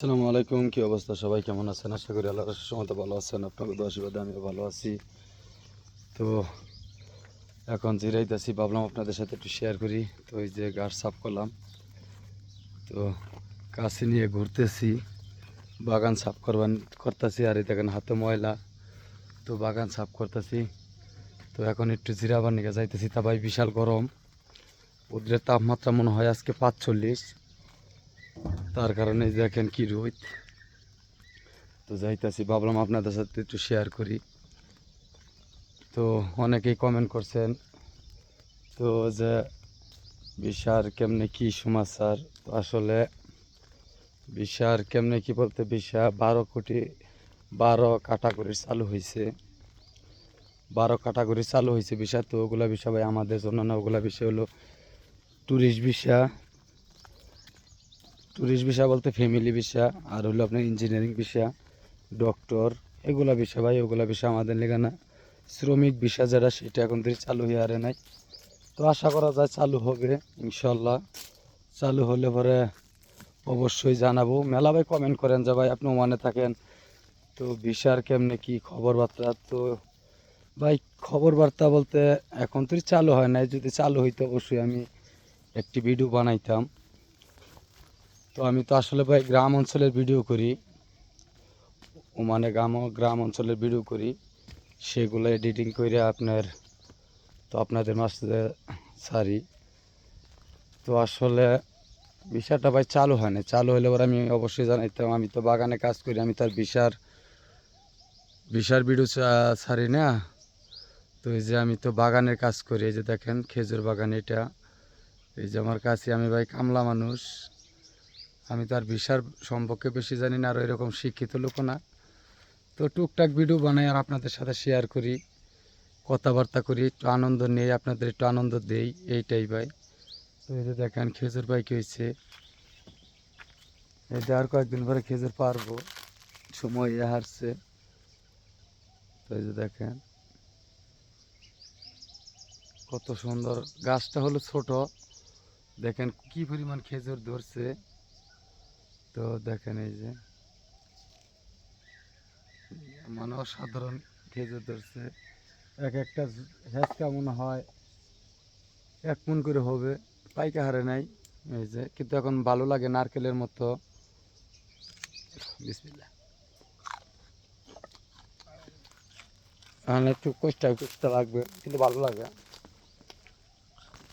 আসসালামু আলাইকুম, কি অবস্থা? সবাই কেমন আছেন? আশা করি আল্লাহর রহমতে ভালো আছেন। আপনাদের দোয়া আশীর্বাদে আমিও ভালো আছি। তো এখন জিরাইতেছি, ভাবলাম আপনাদের সাথে একটু শেয়ার করি। তো এই যে গাছ সাফ করলাম, তো কাছে নিয়ে ঘুরতেছি, বাগান সাফ করতেছি। আর এই দেখেন হাতে ময়লা, তো বাগান সাফ করতেছি। তো এখন একটু জিরাবার নিয়ে যাইতেছি। তা ভাই বিশাল গরম, উদ্রের তাপমাত্রা মনে হয় আজকে 45। তার কারণে দেখেন কি রোদ। তো যাইতেছি, ভাবলাম আপনাদের সাথে একটু শেয়ার করি। তো অনেকেই কমেন্ট করছেন তো যে বিশার কেমনে কি সমাচার। তো আসলে বিশার কেমনে কি বলতে, বিশা 12 ক্যাটাগরি চালু হয়েছে। 12 ক্যাটাগরি চালু হয়েছে বিশা। তো ওগুলা বিষয় ভাই আমাদের জন্য না, ওগুলা বিষয় হলো ট্যুরিস্ট ভিসা। ট্যুরিস্ট ভিসা বলতে ফ্যামিলি ভিসা, আর হলো আপনার ইঞ্জিনিয়ারিং ভিসা, ডক্টর, এগুলা বিষয় ভাই। ওগুলা বিষয় আমাদের লেগে না। শ্রমিক ভিসা যেটা, সেটা এখন থেকে চালু হয়ে আরে নাই। তো আশা করা যায় চালু হবে ইনশাল্লাহ। চালু হলে পরে অবশ্যই জানাবো। মেলা ভাই কমেন্ট করেন যে ভাই আপনি ওমানে থাকেন, তো ভিসার কেমনে কি খবর বার্তা। তো ভাই খবর বার্তা বলতে এখন তো চালু হয় নাই, যদি চালু হইতো অবশ্যই আমি একটি ভিডিও বানাইতাম। তো আমি তো আসলে ভাই গ্রাম অঞ্চলের ভিডিও করি, ওমানে গ্রাম অঞ্চলের ভিডিও করি, সেগুলো এডিটিং করে তো আপনাদের মাঝে ছাড়ি। তো আসলে ভিসাটা ভাই চালু হয় না, চালু হলে পরে আমি অবশ্যই জানাইতাম। আমি তো বাগানে কাজ করি, আমি তার ভিসার ভিসার ভিডিও ছাড়ি না। তো এই যে আমি তো বাগানের কাজ করি, এই যে দেখেন খেজুর বাগান এটা। এই যে আমার কাছে, আমি ভাই কামলা মানুষ, আমি তার ভিসার সম্পর্কে বেশি জানি না, আর এরকম শিক্ষিত লোক না। তো টুকটাক ভিডিও বানাই আর আপনাদের সাথে শেয়ার করি, কথাবার্তা করি, একটু আনন্দ নেই, আপনাদের একটু আনন্দ দেই, এইটাই ভাই। তো এই যে দেখেন খেজুর পাইকে হয়েছে, এই যে আর কয়েকদিন পরে খেজুর পারবো, সময় হারছে। তো এই যে দেখেন কত সুন্দর, গাছটা হলো ছোট, দেখেন কি পরিমাণ খেজুর ধরছে। তো দেখেন এই যে মানে অসাধারণ খেজুর ধরছে। এক একটা হেঁচকা মনে হয় 1 মণ করে হবে, পাইকা হারে নাই। এই যে কিন্তু এখন ভালো লাগে নারকেলের মতো। বিসমিল্লাহ। এখন একটু কষ্ট করতে লাগবে, কিন্তু ভালো লাগে।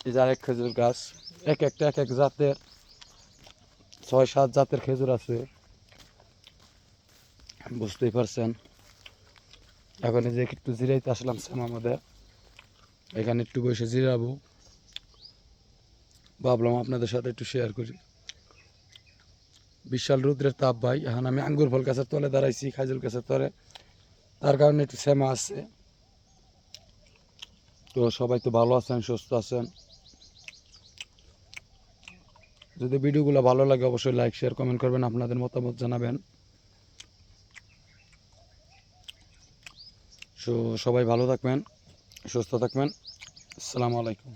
এই যে আরেক খেজুর গাছ, এক একটা এক এক জাতের, 6-7 জাতের খেজুর আছে, বুঝতেই পারছেন। এখন এই যে একটু জিরাইতে আসলাম শ্যামা মধ্যে, এখানে একটু বসে জিরাবো, ভাবলাম আপনাদের সাথে একটু শেয়ার করি। বিশাল রৌদ্রের তাপ ভাই। এখন আমি আঙ্গুর ফল গাছের তলে দাঁড়াইছি, খাজুর গাছের তলে, তার কারণে একটু শ্যামা আছে। তো সবাই তো ভালো আছেন, সুস্থ আছেন। যদি ভিডিওগুলো ভালো লাগে অবশ্যই লাইক শেয়ার কমেন্ট করবেন, আপনাদের মতামত জানাবেন। সো সবাই ভালো থাকবেন, সুস্থ থাকবেন। আসসালামু আলাইকুম।